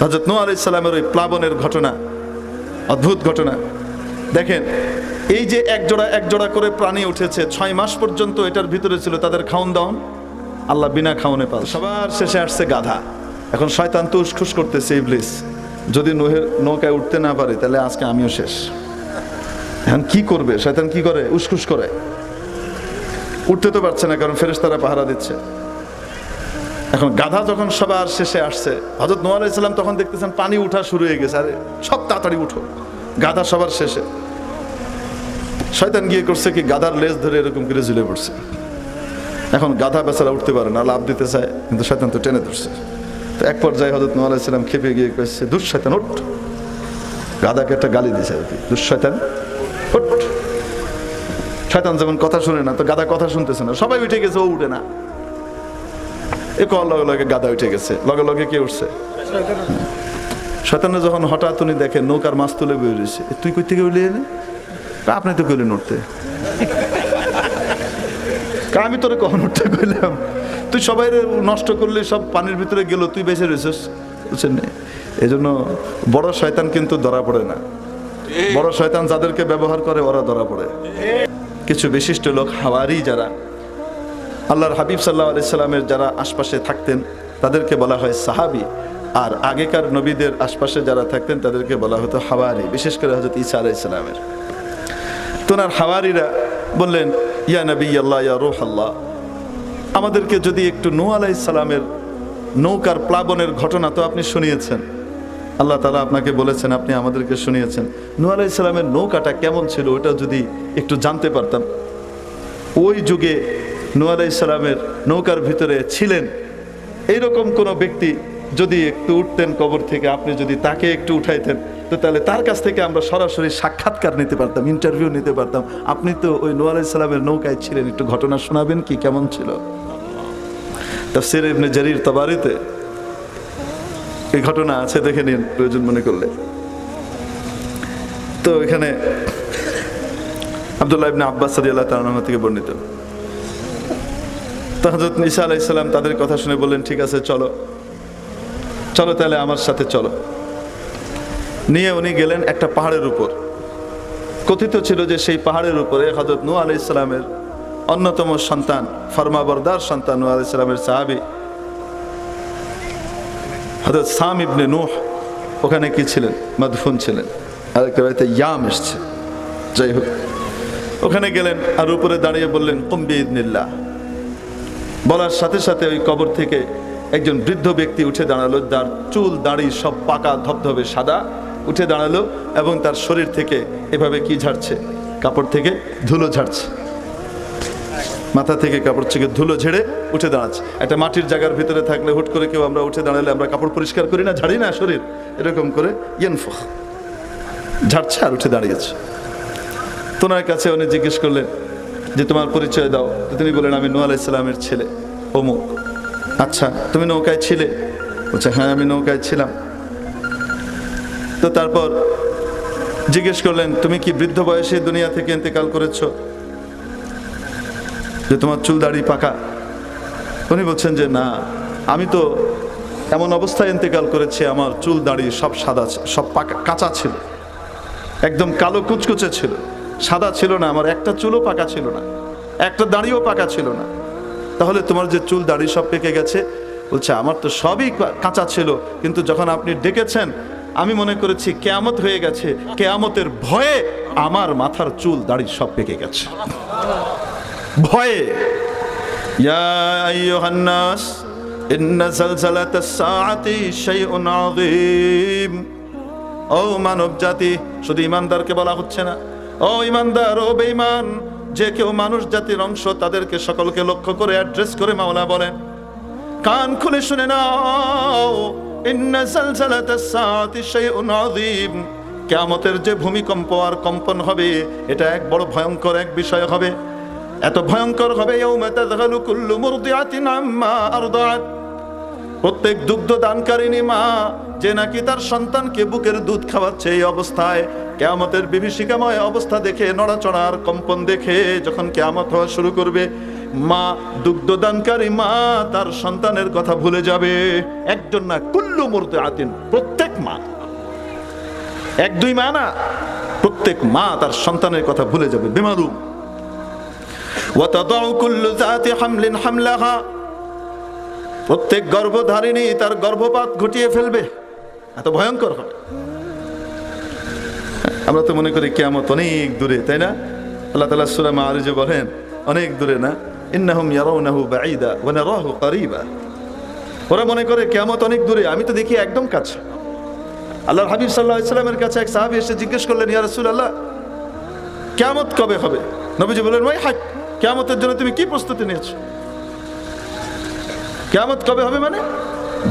হযরত নূহ আলাইহিস সালামের ওই প্লাবনের ঘটনা, অদ্ভুত ঘটনা। দেখেন, এই যে এক জোড়া করে প্রাণী উঠেছে, 6 মাস পর্যন্ত এটার ভিতরে ছিল তাদের খাওন দাওন, আল্লাহ বিনা খাওনে পাল। সবার শেষে আসছে গাধা। এখন শয়তান তো উসখুস করতেছে, ইবলিস যদি নূহের নৌকায় উঠতে না পারে তাহলে আজকে আমিও শেষ। এখন কি করবে শয়তান? কি করে? উসখুস করে। উঠতে তো পারছে না, কারণ ফেরেশতারা পাহারা দিচ্ছে। এখন গাধা যখন সবার শেষে আসছে, হযরত নূহ আলাইহিস সালাম তখন দেখতেছেন পানি উঠা শুরু হয়ে গেছে। আরে সব তাড়াতাড়ি উঠো, গাধা সবার শেষে। শয়তান গিয়ে করছে কি, গাধার লেজ ধরে এরকম করে ঝুলে পড়ছে। এখন গাধা বেচারা উঠতে পারে না, লাভ দিতে চায়, কিন্তু শয়তান তো টেনে ধরছে। তো এক পর্যায়ে হযরত নূহ আলাইহিস সালাম খেপে গিয়ে কইছে, দুঃশয়তান ওঠ। গাধাকে একটা গালি দিয়েছে আর কি, দুঃশয়তান ওঠ। শয়তান যেমন কথা শুনে না, তো গাধা কথা শুনতেছে না, সবাই উঠে গেছে, ও উঠে না। এ কল লগে লগে গাধা উঠে গেছে, লগে লগে কে উঠছে? শয়তানে যখন হঠাৎ উনি দেখে নৌকার মাছ তুলে বয়ে রয়েছে, তুই কই থেকে উঠলি? এনে আপনি তো কইলেন উঠতে। আমি তোরে কখন উঠতে কইলাম? তুই সবাই নষ্ট করলে, সব পানির ভিতরে গেল, তুই বেঁচে রয়েছিস। বুঝছেন? এই জন্য বড় শয়তান কিন্তু ধরা পড়ে না। বড় শয়তান যাদেরকে ব্যবহার করে ওরা ধরা পড়ে। কিছু বিশিষ্ট লোক হাওয়ারি, যারা আল্লাহর হাবিব সাল্লাল্লাহু আলাইহি সাল্লামের যারা আশপাশে থাকতেন তাদেরকে বলা হয় সাহাবী, আর আগেকার নবীদের আশপাশে যারা থাকতেন তাদেরকে বলা হতো হাওয়ারি। বিশেষ করে হযরত ঈসা আলাইহিস সালামের তোনার হাওয়ারিরা বললেন, ইয়া নবী আল্লাহ, ইয়া রূহ আল্লাহ, আমাদেরকে যদি একটু নূহ আলাইহিস সালামের নৌকার প্লাবনের ঘটনা তো আপনি শুনিয়েছেন, আল্লাহ তাআলা আপনাকে বলেছেন, আপনি আমাদেরকে শুনিয়েছেন, নূহ আলাইহিস সালামের নৌকাটা কেমন ছিল ওটা যদি একটু জানতে পারতাম। ওই যুগে নূহ আলাইহিস সালামের নৌকার ভিতরে ছিলেন এইরকম কোনো ব্যক্তি যদি একটু উঠতেন কবর থেকে, আপনি যদি তাকে একটু উঠাইতেন, তো তাহলে তার কাছ থেকে আমরা সরাসরি সাক্ষাৎকার নিতে পারতাম, ইন্টারভিউ নিতে পারতাম। আপনি তো ওই নূহ আলাইহিস সালামের নৌকায় ছিলেন, একটু ঘটনা শোনাবেন কি, কেমন ছিল? তাফসীর ইবনে জারীর তাবারিতে এই ঘটনা আছে, দেখে নিন প্রয়োজন মনে করলে। তো এখানে আব্দুল্লাহ ইবনে আব্বাস রাদিয়াল্লাহু তাআলা আনহু থেকে বর্ণিত। তো হযরত ঈসা আলাইহিস সালাম তাদের কথা শুনে বললেন, ঠিক আছে চলো চলো তাহলে আমার সাথে চলো। নিয়ে উনি গেলেন একটা পাহাড়ের উপর। কথিত ছিল যে সেই পাহাড়ের উপরে হযরত নূহ আলাইহিস সালামের অন্যতম সন্তান, ফরমাবরদার সন্তান নূহ আলাইহিস সালামের সাহাবী হযরত সাম ইবনে নূহ ওখানে কি ছিলেন? মাদফুন ছিলেন। আরেকটা বাড়িতে ইয়াম এসছে। যাই হোক, ওখানে গেলেন আর উপরে দাঁড়িয়ে বললেন, কুম বিইذনিল্লাহ। বলার সাথে সাথে ওই কবর থেকে একজন বৃদ্ধ ব্যক্তি উঠে দাঁড়ালো, যার চুল দাড়ি সব পাকা ধবধবে সাদা, উঠে দাঁড়ালো এবং তার শরীর থেকে এভাবে কি ঝাড়ছে? কাপড় থেকে ধুলো ঝাড়ছে। মাথা থেকে কাপড় থেকে ধুলো ঝেড়ে উঠে দাঁড়াচ্ছে। একটা মাটির জায়গার ভিতরে থাকলে হুট করে কেউ আমরা উঠে দাঁড়ালে আমরা কাপড় পরিষ্কার করি না, ঝাড়ি না শরীর, এরকম করে ইয়ানফুখ ঝাড়ছে আর উঠে দাঁড়িয়েছে। তোনার কাছে উনি জিজ্ঞেস করলেন যে তোমার পরিচয় দাও। তো তিনি বললেন, আমি নূহ আলাইহিস সালামের ছেলে অমুক। আচ্ছা, তুমি নৌকায় ছিলে? বলছে, হ্যাঁ আমি নৌকায় ছিলাম। তো তারপর জিজ্ঞেস করলেন, তুমি কি বৃদ্ধ বয়সে দুনিয়া থেকে ইন্তেকাল করেছো, যে তোমার চুল দাড়ি পাকা? উনি বলছেন যে না, আমি তো এমন অবস্থায় ইন্তেকাল করেছি, আমার চুল দাড়ি সব সাদা, সব পাকা, কাঁচা ছিল, একদম কালো কুচকুচে ছিল, সাদা ছিল না, আমার একটা চুলও পাকা ছিল না, একটা দাড়িও পাকা ছিল না। তাহলে তোমার যে চুল দাড়ি সব পেকে গেছে? বলছে, আমার তো সবই কাঁচা ছিল, কিন্তু যখন আপনি ডেকেছেন আমি মনে করেছি কিয়ামত হয়ে গেছে, কিয়ামতের ভয়ে আমার মাথার চুল দাড়ি সব পেকে গেছে, ভয়ে। ইয়া আইয়ুহান নাস ইন্না যালযালাতাস সাআতি শাইউন আযীম। ও মানব জাতি, শুধু ঈমানদারকে বলা হচ্ছে না, ও ঈমানদার, ও বেঈমান, যে কেউ মানুষ জাতির অংশ তাদেরকে সকলকে লক্ষ্য করে অ্যাড্রেস করে মাওলা বলেন, কান খুলে শুনে নাও, ইন্না যালযালাতাস সাআতি শাইউন আযীম। কিয়ামতের যে ভূমিকম্প আর কম্পন হবে, এটা এক বড় ভয়ঙ্কর এক বিষয় হবে। এত ভয়ঙ্কর হবে, ইয়াউমা তাযহালু কুল্লু মুরদিআতিন আম্মা আরদাআত। প্রত্যেক দুগ্ধ দানকারিনী মা, যে নাকি তার সন্তানকে বুকের দুধ খাওয়াচ্ছে, এই অবস্থায় কিয়ামতের বিভীষিকাময় অবস্থা দেখে, নড়াচড়ার কম্পন দেখে যখন কিয়ামত হওয়া শুরু করবে, মা, দুগ্ধদানকারী মা তার সন্তানের কথা ভুলে যাবে। একজন না, কুল্লু মুরদিআতিন, প্রত্যেক মা, এক দুই মা না, প্রত্যেক মা তার সন্তানের কথা ভুলে যাবে। বেমালুম। ওয়া তাদাউ কুল্লু যাতি হামলিন হামলাহা, প্রত্যেক গর্ভধারিণী তার গর্ভপাত ঘটিয়ে ফেলবে। এত ভয়ঙ্কর হবে। আমরা তো মনে করি কিয়ামত অনেক দূরে, তাই না? আল্লাহ তাআলা সূরা মাআরিজে বলেন অনেক দূরে না, ইন্নাহুম ইয়ারাউনাহু বাঈদা ওয়া নারাহু করিবা। ওরা মনে করে কিয়ামত অনেক দূরে, আমি তো দেখি একদম কাছে। আল্লাহর হাবিব সাল্লাল্লাহু আলাইহি ওয়াসাল্লামের কাছে এক সাহাবী এসে জিজ্ঞেস করলেন, ইয়া রাসূলুল্লাহ, কিয়ামত কবে হবে? নবীজি বললেন, ওয়াই হাক, কিয়ামতের জন্য তুমি কি প্রস্তুতি নিয়েছো? কিয়ামত কবে হবে মানে?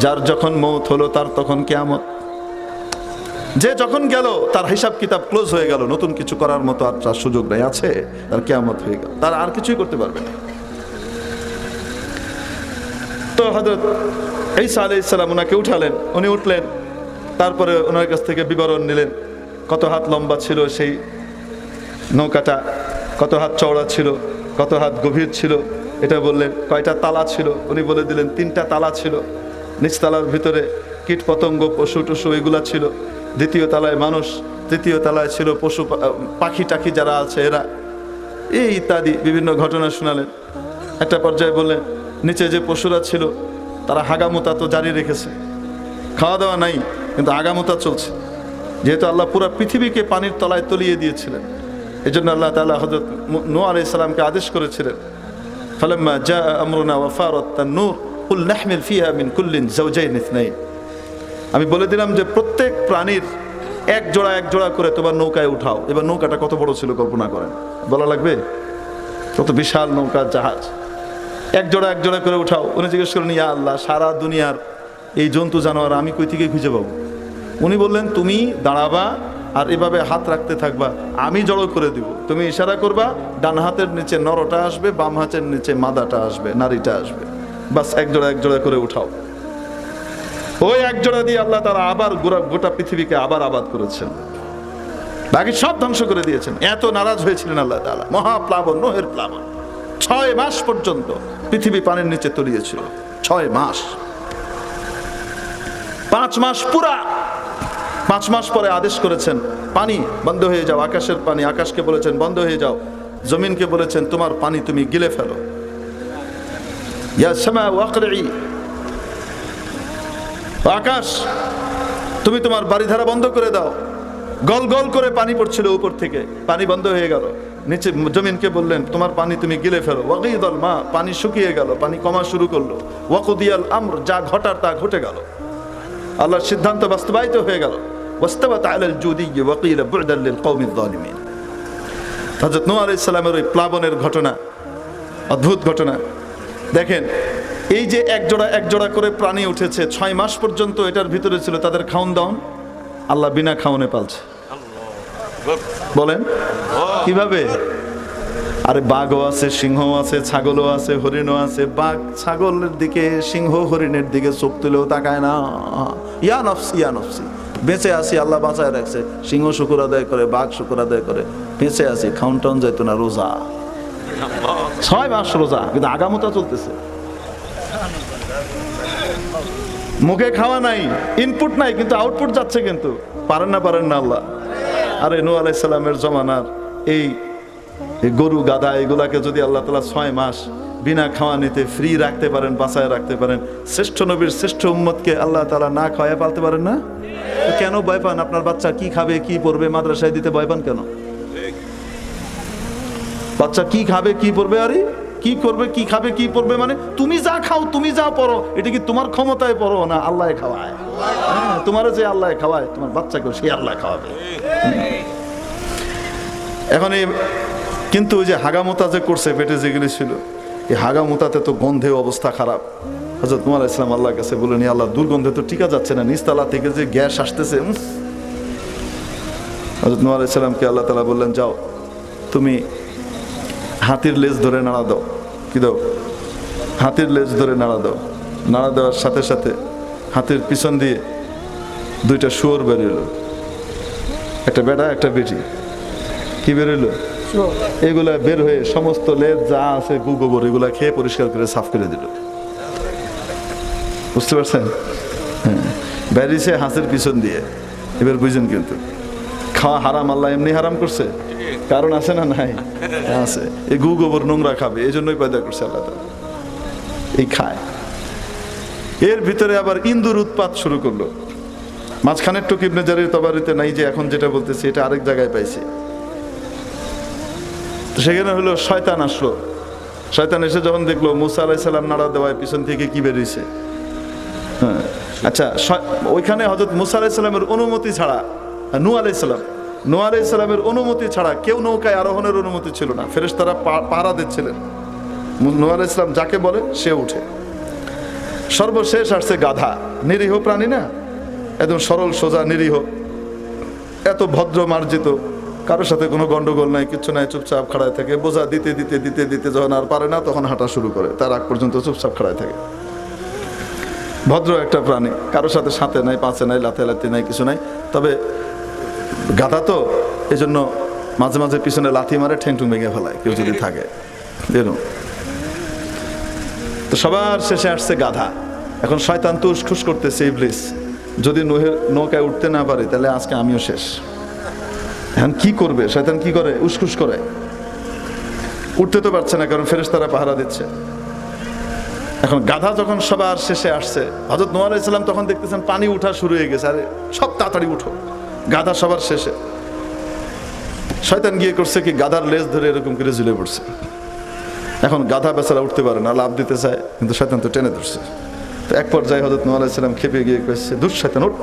যার যখন মওত হলো তার তখন কিয়ামত। যে যখন গেল তার হিসাব কিতাব ক্লোজ হয়ে গেল, নতুন কিছু করার মতো আর তার সুযোগ নাই, আছে তার কিয়ামত হয়ে গেল, তার আর কিছুই করতে পারবে না। তো হযরত ঈসা আলাইহিস সালাম ওনাকে উঠালেন, উনি উঠলেন, তারপরে ওনার কাছ থেকে বিবরণ নিলেন কত হাত লম্বা ছিল সেই নৌকাটা, কত হাত চওড়া ছিল, কত হাত গভীর ছিল, এটা বললেন। কয়টা তালা ছিল উনি বলে দিলেন, 3টা তালা ছিল। নিচতলার ভিতরে কীট পতঙ্গ, পশু টশু এগুলা ছিল, দ্বিতীয় তলায় মানুষ, তৃতীয় তলায় ছিল পশু পাখি টাখি যারা আছে এরা, এই ইত্যাদি বিভিন্ন ঘটনা শোনালেন। একটা পর্যায়ে বললেন, নিচে যে পশুরা ছিল তারা হাগামুতা তো জারি রেখেছে, খাওয়া দাওয়া নাই কিন্তু হাগামুতা চলছে, যেহেতু আল্লাহ পুরো পৃথিবীকে পানির তলায় তলিয়ে দিয়েছিলেন। এই জন্য আল্লাহ তাআলা হযরত নূহ আলাইহিস সালামকে আদেশ করেছিলেন, ফালাম্মা জাআ আমরুনা ওয়া ফারাত তান-নূর কুল নাহমিল ফিহা মিন কুল্লিন যাওজাইন ইসনাইন। আমি বলে দিলাম যে প্রত্যেক প্রাণীর এক জোড়া করে তোমার নৌকায় উঠাও। এবার নৌকাটা কত বড় ছিল কল্পনা করেন, বলা লাগবে? কত বিশাল নৌকা, জাহাজ, এক জোড়া করে উঠাও। উনি জিজ্ঞেস করলেন, ইয়া আল্লাহ, সারা দুনিয়ার এই জন্তু জানোয়ার আমি কই থেকে খুঁজে পাবো? উনি বললেন, তুমি দাঁড়াবা আর এভাবে হাত রাখতে থাকবা, আমি জড়ো করে দিব। তুমি ইশারা করবা, ডান হাতের নিচে নরটা আসবে, বাম হাতের নিচে মাদাটা আসবে, নারীটা আসবে, বাস এক জোড়া করে উঠাও। ওই এক জোড়া দিয়ে আল্লাহ তাআলা আবার গোটা পৃথিবীকে আবার আবাদ করেছেন, বাকি সব ধ্বংস করে দিয়েছেন। এত নারাজ হয়েছিলেন আল্লাহ তাআলা। মহাপ্লাবন, নোহের প্লাবন, 6 মাস পর্যন্ত পৃথিবী পানির নিচে তলিয়েছিল। 6 মাস, 5 মাস পুরা। 5 মাস পরে আদেশ করেছেন, পানি বন্ধ হয়ে যাও। আকাশের পানি, আকাশকে বলেছেন বন্ধ হয়ে যাও। জমিনকে বলেছেন, তোমার পানি তুমি গিলে ফেলো। ইয়া সামা ওয়াকরি, আকাশ তুমি তোমার বাড়িধারা বন্ধ করে দাও। গল গল করে পানি পড়ছিল উপর থেকে, পানি বন্ধ হয়ে গেল। নিচে জমিনকে বললেন, তোমার পানি তুমি গিলে ফেলো। ওয়াকিদাল মা, পানি শুকিয়ে গেল, পানি কমা শুরু করলো। ওয়াকুদিয়াল আমর, যা ঘটার তা ঘটে গেল, আল্লাহর সিদ্ধান্ত বাস্তবায়িত হয়ে গেল। ওয়াস্তাওয়াত আলাল জুদি ওয়াকিলা বু'দাল লিল কওমিজ যালিমিন। হযরত নূহ আলাইহিস সালামের ওই প্লাবনের ঘটনা, অদ্ভুত ঘটনা। দেখেন, এই যে এক জোড়া করে প্রাণী উঠেছে, 6 মাস পর্যন্ত এটার ভিতরে ছিল তাদের খাওন দাওন। আল্লাহ বিনা খাওনে পালছে। বলেন কিভাবে? আরে বাঘও আছে, সিংহও আছে, ছাগলও আছে, হরিণও আছে। বাঘ ছাগলের দিকে, সিংহ হরিণের দিকে চোখ তুলেও তাকায় না। ইয়া নফসি ইয়া নফসি, বেঁচে আসি, আল্লাহ বাঁচায় রাখছে। সিংহ শুকর আদায় করে, বাঘ শুকর আদায় করে, বেঁচে আসি, খাওন টাউন যাইতো না। রোজা, 6 মাস রোজা, কিন্তু আগামতা চলতেছে। মুখে খাওয়া নাই, ইনপুট নাই, কিন্তু আউটপুট যাচ্ছে। কিন্তু পারেন না আল্লাহ। আরে নূহ আলাইহিস সালামের জমানার এই গরু গাধা এগুলাকে যদি আল্লাহ তাআলা 6 মাস বিনা খাওয়া নিতে ফ্রি রাখতে পারেন, বাঁচায় রাখতে পারেন, শ্রেষ্ঠ নবীর শ্রেষ্ঠ উম্মতকে আল্লাহ তাআলা না খাওয়ায় পালতে পারেন না? কেন ভয় পান? আপনার বাচ্চা কি খাবে, কি পড়বে, মাদ্রাসায় দিতে ভয় পান কেন? বাচ্চা কি খাবে, কি পড়বে, আরে কি করবে, কি খাবে, কি পড়বে, মানে তুমি যা খাও, তুমি যা পড়ো, এটা কি তোমার ক্ষমতায় পড়ো না? আল্লাহ খাওয়ায়। তোমার যে আল্লাহ খাওয়ায়, তোমার বাচ্চাকে সেই আল্লাহ খাওয়াবে। এখন কিন্তু ওই যে হাগামোতা যে করছে, পেটে যেগুলি ছিল, এই হাগামোতাতে তো গন্ধে অবস্থা খারাপ। হযরত নূহ আলাইহিস সালাম আল্লাহর কাছে বললেন, আল্লাহ, দুর্গন্ধে তো টিকা যাচ্ছে না, নিচতলা থেকে যে গ্যাস আসতেছে। হযরত নূহ আলাইহিস সালামকে আল্লাহ তাআলা বললেন, যাও তুমি হাতির লেজ ধরে নাড়া দাও। কি দাও? হাতির লেজ ধরে নাড়া দাও। নাড়া দেওয়ার সাথে সাথে হাতির পিছন দিয়ে 2টা শুয়োর বেরোলো, একটা বেটা একটা বেটি। কি বেরোলো? এগুলা বের হয়ে সমস্ত লেজ যা আছে গু গোবর এগুলা খেয়ে পরিষ্কার করে সাফ করে দিল। বুঝতে পারছেন? হ্যাঁ, বেরিয়েছে হাঁসের পিছন দিয়ে। এবার বুঝেন কিন্তু খাওয়া হারাম, আল্লাহ এমনি হারাম করছে, কারণ আছে না নাই? আছে। এই গু গোবর নোংরা খাবে, এই জন্যই পয়দা করছে আল্লাহ তাআলা, এই খায়। এর ভিতরে আবার ইন্দুর উৎপাত শুরু করলো। মাঝখানের টুক ইবনে জারির তবারিতে নাই যে এখন যেটা বলতেছি, এটা আরেক জায়গায় পাইছি। সেখানে হলো শয়তান আসলো। শয়তান এসে যখন দেখলো মুসা আলাইহিস সালাম নাড়া দেওয়ায় পিছন থেকে কি বেরিয়েছে। হ্যাঁ, আচ্ছা, ওইখানে হযরত মুসা আলাইহিস সালামের অনুমতি ছাড়া, নূহ আলাইহিস সালামের অনুমতি ছাড়া কেউ নৌকায় আরোহণের অনুমতি ছিল না। ফেরেশতারা পাহারা দিচ্ছিলেন। নূহ আলাইহিস সালাম যাকে বলে সে উঠে। সর্বশেষ আসছে গাধা, নিরীহ প্রাণী না, একদম সরল সোজা নিরীহ, এত ভদ্র মার্জিত, কারোর সাথে কোনো গন্ডগোল নাই, কিচ্ছু নাই, চুপচাপ খাড়ায় থাকে। বোঝা দিতে দিতে দিতে দিতে যখন আর পারে না তখন হাঁটা শুরু করে, তার আগ পর্যন্ত চুপচাপ খাড়ায় থাকে। ভদ্র একটা প্রাণী, কারোর সাথে সাথে নাই, পাঁচে নাই, লাথি নাই, কিছু নাই। তবে গাধা তো এই জন্য মাঝে মাঝে পিছনে লাথি মারে, ঠেংটুং ভেঙে ফেলায় কেউ যদি থাকে এরকম। তো সবার শেষে আসছে গাধা। এখন শয়তান তো উসখুস করতেছে, ইবলিস যদি নূহের নৌকায় উঠতে না পারে তাহলে আজকে আমিও শেষ। এখন কি করবে শয়তান? কি করে? উসখুস করে। উঠতে তো পারছে না, কারণ ফেরেশতারা পাহারা দিচ্ছে। এখন গাধা যখন সবার শেষে আসছে, হযরত নূহ আলাইহিস সালাম তখন দেখতেছেন পানি উঠা শুরু হয়ে গেছে। আরে সব তাড়াতাড়ি উঠো, গাধা সবার শেষে। শয়তান গিয়ে করছে কি, গাধার লেজ ধরে এরকম করে ঝুলে পড়ছে। এখন গাধা বেচারা উঠতে পারে না, লাভ দিতে চায়, কিন্তু শয়তান তো টেনে ধরছে। তো এক পর্যায়ে হযরত নূহ আলাইহিস সালাম খেপে গিয়ে কইছে, দুঃশয়তান উঠ।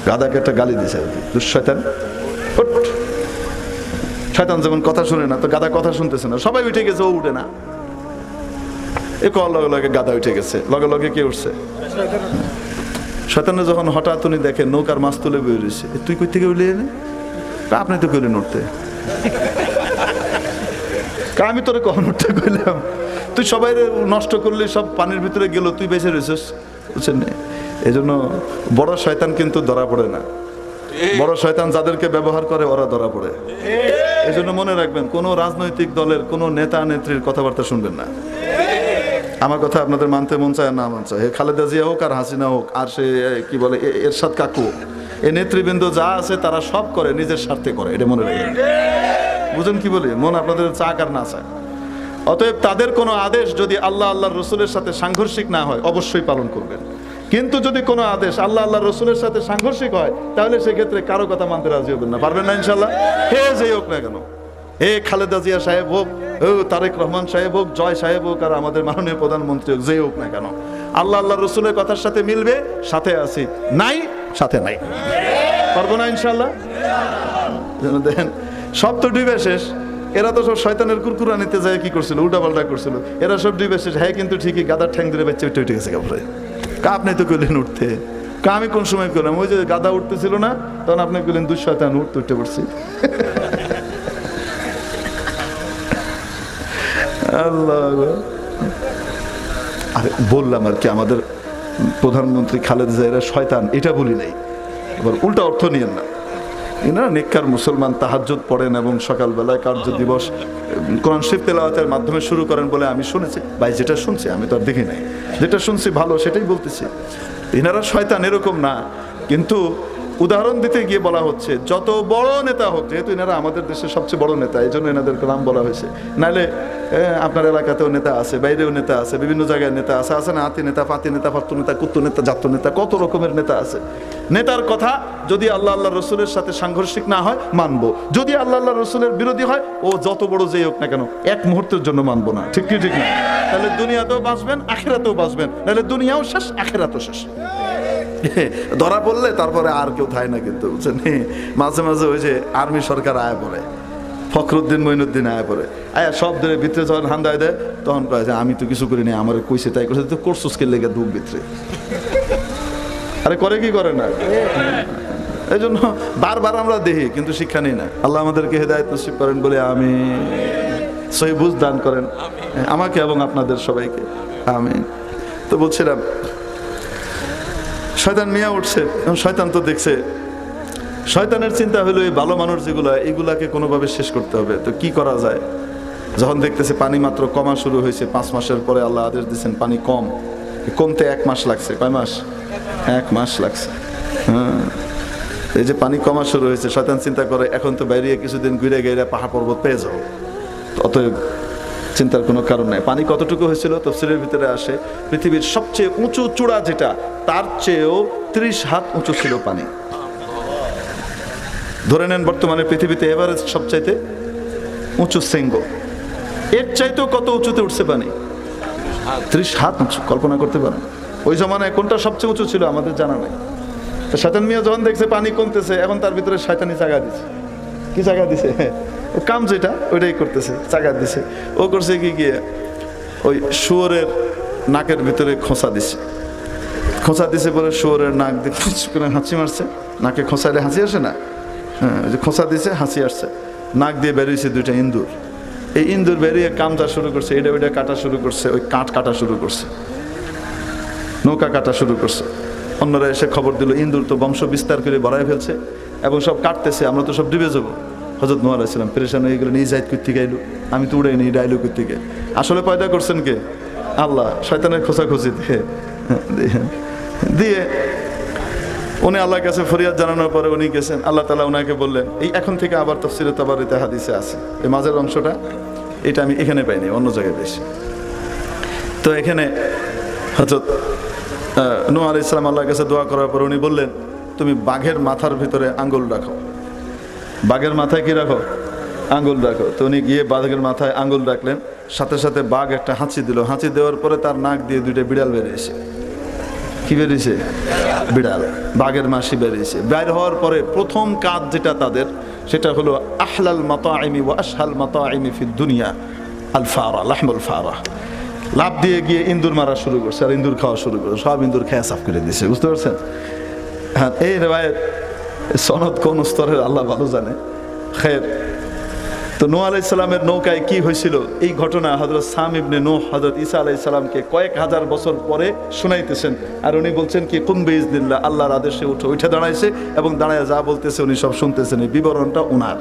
গাধাকে একটা গালি দিয়েছে আর কি, দুঃশয়তান উঠ। শয়তান যেমন কথা শুনে না, তো গাধা কথা শুনতেছে না, সবাই উঠে গেছে, ও উঠে না। এ কল লগে লগে গাধা উঠে গেছে, লগে লগে কে উঠছে? শয়তানে যখন হঠাৎ উনি দেখে নৌকার মাছ তুলে বের হয়েছে, তুই কই থেকে উঠলে এনে? আপনি তো কইলেন উঠতে। আমি তোরে কখন উঠতে কইলাম? তুই সবাই নষ্ট করলে, সব পানির ভিতরে গেল, তুই বেঁচে রয়েছিস। বুঝছেন না? এই জন্য বড় শয়তান কিন্তু ধরা পড়ে না। বড় শয়তান যাদেরকে ব্যবহার করে ওরা ধরা পড়ে। এই জন্য মনে রাখবেন, কোন রাজনৈতিক দলের কোন নেতা নেত্রীর কথাবার্তা শুনবেন না। আমার কথা আপনাদের মানতে মন চায় না মন চায়, খালেদা জিয়া হোক আর হাসিনা হোক আর সে কি বলে এরশাদ কাকু, এই নেতৃবৃন্দ যা আছে তারা সব করে নিজের স্বার্থে করে, এটা মনে রাখবেন। বুঝেন কি বলি? মন আপনাদের চাক আর না চায়। অতএব তাদের কোনো আদেশ যদি আল্লাহ আল্লাহর রসুলের সাথে সাংঘর্ষিক না হয় অবশ্যই পালন করবেন। কিন্তু যদি কোনো আদেশ আল্লাহ আল্লাহর রসুলের সাথে সাংঘর্ষিক হয় তাহলে সেক্ষেত্রে কারো কথা মানতে রাজি হবেন না। পারবেন না ইনশাল্লাহ। হে যেই হোক না কেন, হে খালেদা জিয়া সাহেব হোক, ও তারেক রহমান সাহেব হোক, জয় সাহেব হোক, আর আমাদের মাননীয় প্রধানমন্ত্রী হোক, যেই হোক না কেন, আল্লাহ আল্লাহর রসুলের কথার সাথে মিলবে, সাথে আছি, নাই সাথে নাই। পারবো না ইনশাল্লাহ। দেখেন সব তো ডুবে শেষ। এরা তো সব শয়তানের কুরকুরা নিতে যায় কি করছিল, উল্টা পাল্টা করছিল। এরা সব ডুবে শেষ। হ্যাঁ কিন্তু ঠিকই গাদার ঠ্যাং ধরে বাচ্চা উঠে গেছে কাপড়ে। আপনি তো কইলেন উঠতে, আমি কোন সময় করলাম? ওই যে গাদা উঠতেছিল না, তখন আপনি কইলেন দুঃশয়তান উঠতে উঠে পড়ছি। আল্লাহ, আরে বললাম আর কি, আমাদের প্রধানমন্ত্রী খালেদা জিয়া শয়তান, এটা বলি নাই। এবার উল্টা অর্থ নিয়েন না। এনারা নেককার মুসলমান, তাহাজ্জুদ পড়েন এবং সকালবেলায় কার্য দিবস কোরআন শরীফ তেলাওয়াতের মাধ্যমে শুরু করেন বলে আমি শুনেছি। ভাই যেটা শুনছি, আমি তো আর দেখি নাই, যেটা শুনছি ভালো সেটাই বলতেছি। এনারা শয়তান এরকম না, কিন্তু উদাহরণ দিতে গিয়ে বলা হচ্ছে যত বড় নেতা হোক, যেহেতু এনারা আমাদের দেশের সবচেয়ে বড় নেতা, এই জন্য এনাদেরকে নাম বলা হয়েছে। নাহলে আপনার এলাকাতেও নেতা আছে, বাইরেও নেতা আছে, বিভিন্ন জায়গায় নেতা আছে, আছে না? আতি নেতা, পাতি নেতা, ফাত্তু নেতা, কুত্তু নেতা, জাত্ত নেতা, কত রকমের নেতা আছে। নেতার কথা যদি আল্লাহ আল্লাহ রসুলের সাথে সাংঘর্ষিক না হয় মানবো, যদি আল্লাহ আল্লাহ রসুলের বিরোধী হয়, ও যত বড় যেই হোক না কেন, এক মুহূর্তের জন্য মানবো না। ঠিক কি ঠিক না? তাহলে দুনিয়াতেও বাঁচবেন, আখিরাতেও বাঁচবেন, নাহলে দুনিয়াও শেষ, আখিরাতও শেষ। ধরা পড়লে তারপরে আর কেউ থাকে না। কিন্তু বুঝছেন, মাঝে মাঝে ওই যে আর্মি সরকার আয়া পড়ে, ফখরুদ্দিন মঈনুদ্দিন আয়া পড়ে, আয়া সব ধরে ভিতরে যখন হান্দায় দেয় তখন কয় যে আমি তো কিছু করিনি, আমার কইছে তাই করছে, তো করছস কে লেগে দুঃখ ভিতরে। আরে করে কি করে না? এই জন্য বারবার আমরা দেখি কিন্তু শিক্ষা নেই না। আল্লাহ আমাদেরকে হেদায়েত নসিব করেন বলে আমি সহি বুঝ দান করেন আমাকে এবং আপনাদের সবাইকে, আমিন। তো বলছিলাম শয়তান মিয়া উঠছে, শয়তান তো দেখছে শয়তানের চিন্তা হলো এই ভালো মানুষ যেগুলো, এগুলাকে কোনোভাবে শেষ করতে হবে। তো কি করা যায়? যখন দেখতেছে পানি মাত্র কমা শুরু হয়েছে, 5 মাসের পরে আল্লাহ আদেশ দিচ্ছেন পানি কমতে 1 মাস লাগছে। কয় মাস? 1 মাস লাগছে। হ্যাঁ, এই যে পানি কমা শুরু হয়েছে, শয়তান চিন্তা করে এখন তো বাইরে কিছুদিন ঘুরে গেলে পাহাড় পর্বত পেয়ে যাবো, অতএব চিন্তার কোনো কারণ নাই। পানি কতটুকু হয়েছিল তফসিলের ভিতরে আসে, পৃথিবীর সবচেয়ে উঁচু চূড়া যেটা, তার চেয়েও 30 হাত উঁচু ছিল পানি। ধরে নেন বর্তমানে পৃথিবীতে এভারেস্ট সবচাইতে উঁচু শৃঙ্গ, এর চাইতেও কত উঁচুতে উঠছে পানি? 30 হাত উঁচু। কল্পনা করতে পারেন ওই জমানায় কোনটা সবচেয়ে উঁচু ছিল আমাদের জানা নাই। তো শয়তান মিয়া যখন দেখছে পানি কমতেছে, এখন তার ভিতরে শয়তানি জায়গা দিছে। কি জায়গা দিছে? ও কাম যেটা ওইটাই করতেছে, জায়গা দিছে। ও করছে কি গিয়ে ওই শুয়োরের নাকের ভিতরে খোঁচা দিছে পরে শুয়োরের নাক দিয়ে ফুস করে হাঁচি মারছে। নাকে খোঁচাইলে হাসি আসে না? হ্যাঁ, ওই যে খোঁচা দিছে, হাসি আসছে। নাক দিয়ে বেরিয়েছে 2টা ইন্দুর। এই ইন্দুর বেরিয়ে কামটা শুরু করছে, এটা ওইটা কাটা শুরু করছে, ওই কাঠ কাটা শুরু করছে, নৌকা কাটা শুরু করছে। অন্যরা এসে খবর দিল ইন্দুর তো বংশ বিস্তার করে বাড়ায় ফেলছে এবং সব কাটতেছে, আমরা তো সব ডুবে যাবো। হযরত নূহ আলাইহিস সালাম পেরেশান হয়ে গেলেন, এই জায়েদ করতে গাইলো, আমি তো উড়াই নিই, ডাইলো করতে গে। আসলে পয়দা করছেন কে? আল্লাহ। শয়তানের খোঁচাখুচি দিয়ে উনি আল্লাহর কাছে ফরিয়াদ জানানোর পরে উনি গেছেন, আল্লাহ তাআলা ওনাকে বললেন, এই এখন থেকে আবার তাফসীরে তাবারীতে হাদিসে আছে, এই মাঝের অংশটা এটা আমি এখানে পাইনি, অন্য জায়গায় পেয়েছি। তো এখানে হযরত নূহ আলাইহিস সালাম আল্লাহর কাছে দোয়া করার পর উনি বললেন, তুমি বাঘের মাথার ভিতরে আঙ্গুল রাখো। বাঘের মাথায় কি রাখো? আঙ্গুল রাখো। তো উনি গিয়ে বাঘের মাথায় আঙ্গুল রাখলেন, সাথে সাথে বাঘ একটা হাঁচি দিল। হাঁচি দেওয়ার পরে তার নাক দিয়ে 2টা বিড়াল বেরিয়েছে। কি বেরিয়েছে? বিড়াল। বাঘের মাসি বেরিয়েছে। বের হওয়ার পরে প্রথম কাজ যেটা তাদের, সেটা হলো আহলাল মাতাইমি ওয়া আশহাল মাতাইমি ফিদ দুনিয়া আল ফারা, লাহমুল ফারা। লাভ দিয়ে গিয়ে ইন্দুর মারা শুরু করছে আর ইন্দুর খাওয়া শুরু করছে, সব ইন্দুর খেয়ে সাফ করে দিয়েছে। বুঝতে পারছেন? হ্যাঁ, এই রিওয়ায়াত সনদ কোন স্তরের আল্লাহ ভালো জানে। খের, তো নূহ আলাইহিস সালামের নৌকায় কি হয়েছিল এই ঘটনা হযরত সাম ইবনে নূহ হযরত ঈসা আলাইহিস সালামকে কয়েক হাজার বছর পরে শুনাইতেছেন। আর উনি বলছেন কি, কুম বিইজনিল্লাহ, আল্লাহর আদেশে উঠে দাঁড়াইছে এবং দাঁড়ায় যা বলতেছে উনি সব শুনতেছেন। এই বিবরণটা উনার।